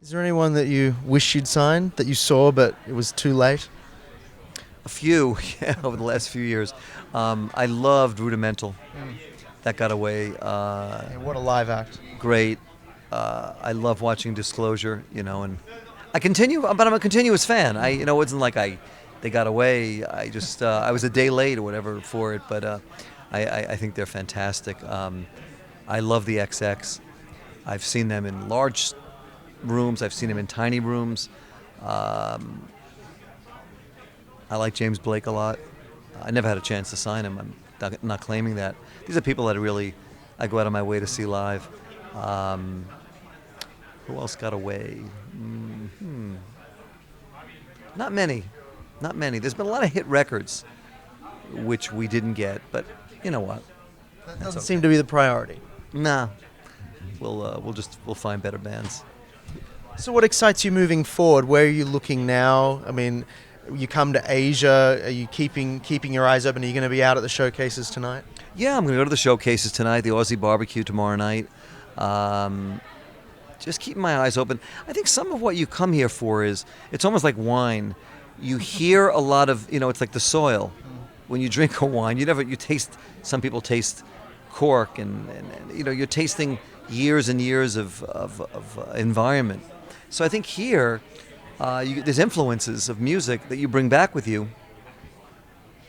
Is there anyone that you wish you'd signed that you saw but it was too late? A few, yeah, over the last few years. I loved Rudimental. That got away. Yeah, what a live act. Great. I love watching Disclosure, and I continue, but I'm a continuous fan. It wasn't like they got away. I was a day late or whatever for it, but I think they're fantastic. I love the XX. I've seen them in large rooms. I've seen them in tiny rooms. Um, I like James Blake a lot. I never had a chance to sign him. I'm not claiming that. These are people that I go out of my way to see live. Um, who else got away? Not many. Not many. There's been a lot of hit records, which we didn't get, but you know what? That That's doesn't okay. seem to be the priority. Nah, we'll find better bands. So what excites you moving forward? Where are you looking now? I mean, you come to Asia. Are you keeping your eyes open? Are you going to be out at the showcases tonight? Yeah, I'm going to go to the showcases tonight, the Aussie Barbecue tomorrow night. Um, just keeping my eyes open. I think some of what you come here for it's almost like wine. You hear a lot of, it's like the soil. When you drink a wine, you taste, some people taste cork and you're tasting years and years of environment. So I think here, there's influences of music that you bring back with you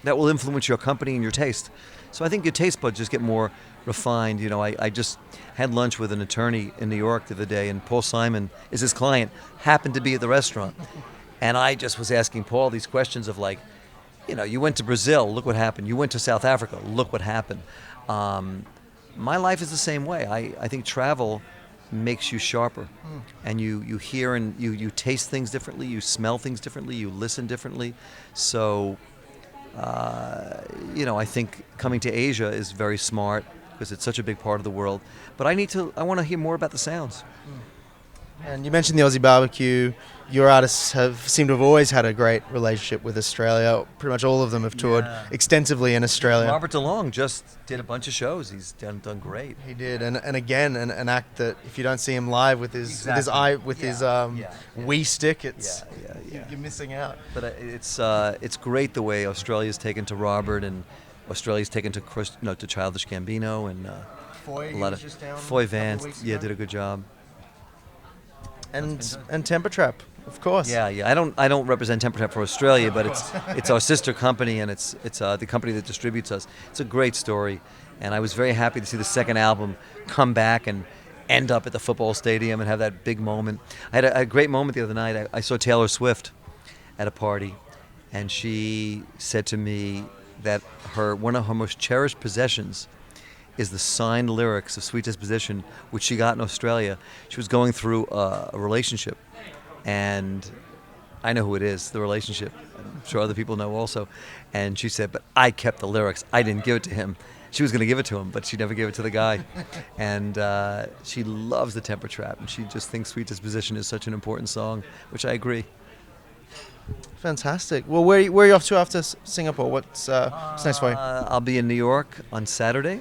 that will influence your company and your taste. So I think your taste buds just get more refined. I just had lunch with an attorney in New York the other day, and Paul Simon is his client, happened to be at the restaurant. And I just was asking Paul these questions of like, you went to Brazil, look what happened. You went to South Africa, look what happened. My life is the same way. I think travel makes you sharper, and you hear and you taste things differently, you smell things differently, you listen differently. So I think coming to Asia is very smart because it's such a big part of the world. But I want to hear more about the sounds. And you mentioned the Aussie barbecue. Your artists seem to have always had a great relationship with Australia. Pretty much all of them have toured Yeah. extensively in Australia. Robert DeLong just did a bunch of shows. He's done great. He did, and again, an act that if you don't see him live with his Wii stick, you're missing out. But it's great the way Australia's taken to Robert, and Australia's taken to to Childish Gambino, and Foy, a lot of Foy Vance. Yeah, did a good job. And Temper Trap, of course. Yeah. I don't represent Temper Trap for Australia, but it's our sister company, and it's the company that distributes us. It's a great story, and I was very happy to see the second album come back and end up at the football stadium and have that big moment. I had a great moment the other night. I saw Taylor Swift at a party, and she said to me that one of her most cherished possessions is the signed lyrics of Sweet Disposition, which she got in Australia. She was going through a relationship, and I know who it is, the relationship. I'm sure other people know also. And she said, but I kept the lyrics. I didn't give it to him. She was going to give it to him, but she never gave it to the guy. And she loves the Temper Trap, and she just thinks Sweet Disposition is such an important song, which I agree. Fantastic. Well, where are you off to after Singapore? What's next for you? I'll be in New York on Saturday.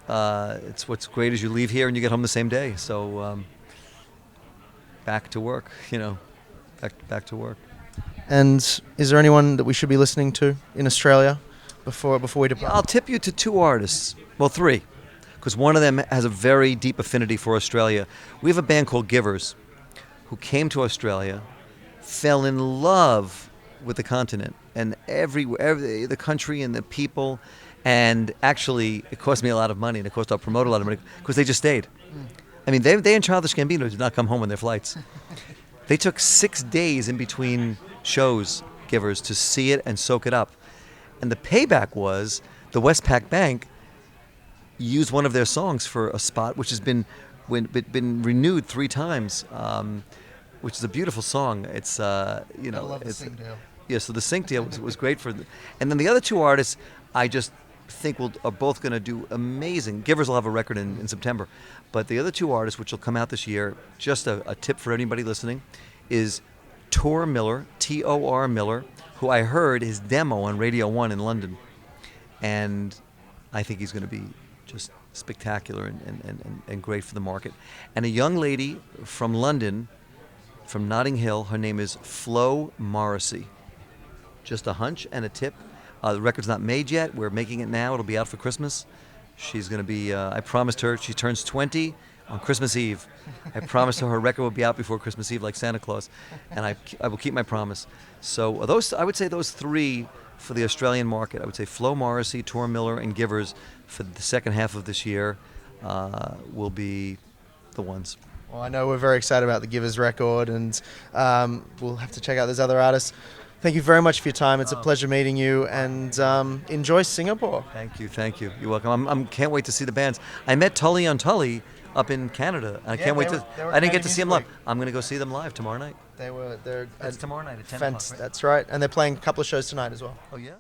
It's what's great is you leave here and you get home the same day. So back to work, back to work. And is there anyone that we should be listening to in Australia before we depart? I'll tip you to two artists, well, three, because one of them has a very deep affinity for Australia. We have a band called Givers, who came to Australia, fell in love with the continent and the country and the people. And actually, it cost me a lot of money, and it cost our promoter a lot of money, because they just stayed. I mean, they and Childish Gambino did not come home on their flights. They took 6 days in between shows, Givers, to see it and soak it up. And the payback was the Westpac Bank used one of their songs for a spot, which has been renewed 3 times, which is a beautiful song. It's, I love the Sing Deal. Yeah, so the sync deal was great and then the other two artists, I just think are both going to do amazing. Givers will have a record in September, but the other two artists, which will come out this year, just a tip for anybody listening, is Tor Miller, T-O-R Miller, who I heard his demo on Radio 1 in London, and I think he's going to be just spectacular and great for the market. And a young lady from London from Notting Hill. Her name is Flo Morrissey. Just a hunch and a tip. The record's not made yet. We're making it now. It'll be out for Christmas. She's going to be, I promised her, she turns 20 on Christmas Eve. I promised her record will be out before Christmas Eve like Santa Claus, and I will keep my promise. So I would say those three for the Australian market. I would say Flo Morrissey, Tor Miller, and Givers for the second half of this year will be the ones. Well, I know we're very excited about the Givers record, and we'll have to check out those other artists. Thank you very much for your time. It's a pleasure meeting you, and enjoy Singapore. Thank you. You're welcome. I can't wait to see the bands. I met Tully on Tully up in Canada. I can't wait to. I didn't get to see them live. I'm going to go see them live tomorrow night. They're It's tomorrow night at 10 o'clock. That's right, and they're playing a couple of shows tonight as well. Oh yeah.